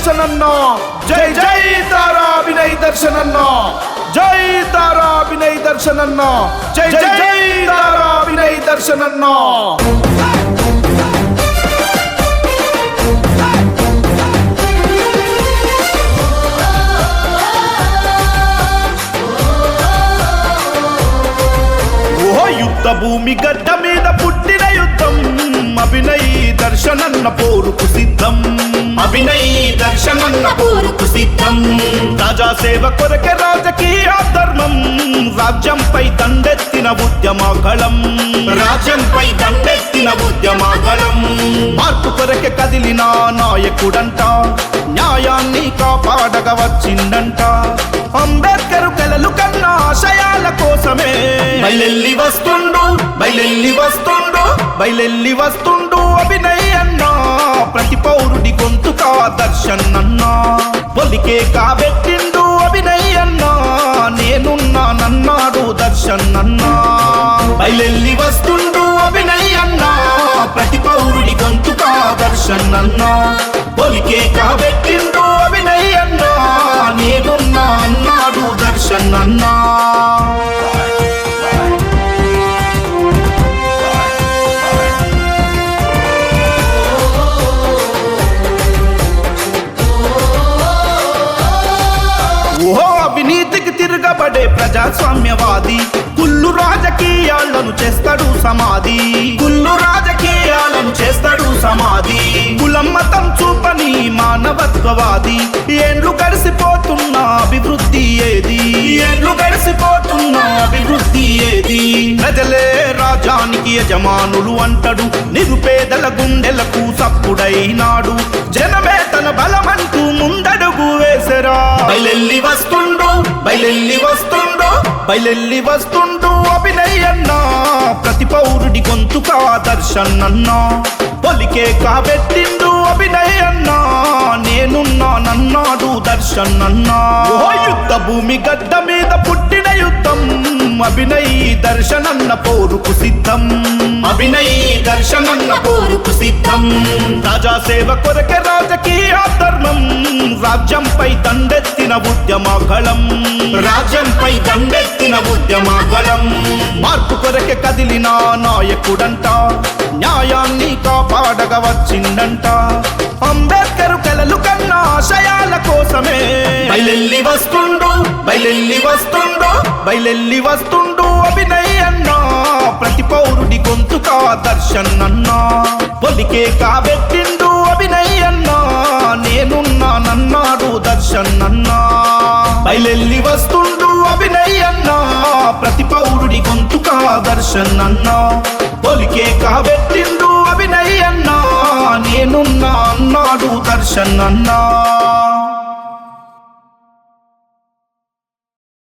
దర్శన్ అన్న, జై జై తారా వినయ్ దర్శన్ అన్న, జై తారా వినయ్ దర్శన్ అన్న, జై జై తారా వినయ్ దర్శన్ అన్న. యుద్ధ భూమి గడ్డ మీద పుట్టిన యుద్ధం, అభినయ్ దర్శన్ అన్న పోరుకు సిద్ధం, అభినయ్ దర్శన్ అన్న పోరుకు సిద్ధం. ప్రజా సేవ కొరకే రాజకీయ ధర్మం, రాజ్యంపై దండెత్తిన ఉద్యమగళం, రాజ్యంపై దండెత్తిన ఉద్యమగళం. మార్పు కొరకే కదిలిన నాయకుడంట, న్యాయాన్ని కాపాడగా వచ్చిందంట. అంబేద్కర్ కలలు కన్నా ఆశయాల కోసమే బయలెల్లి వస్తుండు, బయలెల్లి వస్తుండు, బయలెల్లి వస్తుండు అభినయ్ అన్న. ప్రతి పౌరుడి గొంతుకా దర్శన్ అన్న, పొలికే కాబెట్టిండు అభినయ్ అన్న. నేనున్నానన్నాడు దర్శన్ అన్న. బయలెల్లి వస్తుండు అభినయ్ అన్న, ప్రతి పౌరుడి గొంతుకా దర్శన్ అన్న. పొలికే కాబెట్టిండు అభినయ్ అన్న. నేనున్నా అన్నాడు దర్శన్ అన్న. అవినీతికి తిరగబడే ప్రజాస్వామ్యవాది, కుళ్ళు రాజకీయాలను చేస్తాడు సమాధి, కుళ్ళు రాజకీయాలను చేస్తాడు సమాధి. కులం మతం చూపని మానవత్వవాది. ఏండ్లు గడిసిపోతున్న అభివృద్ధి ఏది, ఏండ్లు గడిసిపోతున్న అభివృద్ధి ఏది. ప్రజలే రాజ్యానికి యజమానులు అంటాడు, నిరుపేదల గుండెలకు సప్పుడైనాడు. జనమే తన బలమంటూ ముందడుగు వేసరా. బయలెల్లి వస్తుండు, బయలెల్లి వస్తుండు, బయలెల్లి వస్తుండు అభినయ్ అన్న. ప్రతి పౌరుడి గొంతుకా దర్శన్ అన్న. పొలికే కాబెట్టిండు అభినయ్ అన్న. నేనున్నానన్నాడు దర్శన్ అన్న. యుద్ధ భూమి గడ్డ మీద పుట్టిన యుద్ధం, అభినయ్ దర్శన్ అన్న పోరుకు సిద్ధం, అభినయ్ దర్శన్ అన్న పోరుకు సిద్ధం. ప్రజా సేవ కొరకే రాజకీయ ధర్మం, రాజ్యంపై దండెత్తిన ఉద్యమగళం, రాజ్యంపై దండెత్తిన ఉద్యమగళం. మార్పు కొరకే కదిలిన నాయకుడంట, న్యాయాన్ని కాపాడగా వచ్చిందంట. అంబేద్కర్ కలలు కన్నా ఆశయాల కోసమే బయలెల్లి వస్తుండు, బయలెల్లి వస్తుండు, బయలెల్లి వస్తుండు అభినయ్ అన్న. ప్రతి పౌరుడి గొంతుకా దర్శన్ అన్న. పొలికే కాబెట్టిండు అభినయ్ అన్న. నేనున్నానన్నాడు దర్శన్ అన్న. బయలెల్లి వస్తుండు అభినయ్ అన్న. ప్రతి పౌరుడి గొంతుకా దర్శన్ అన్న. పొలికే కాబెట్టిండు అభినయ్ అన్న. నేనున్నా అన్నాడు దర్శన్ అన్న.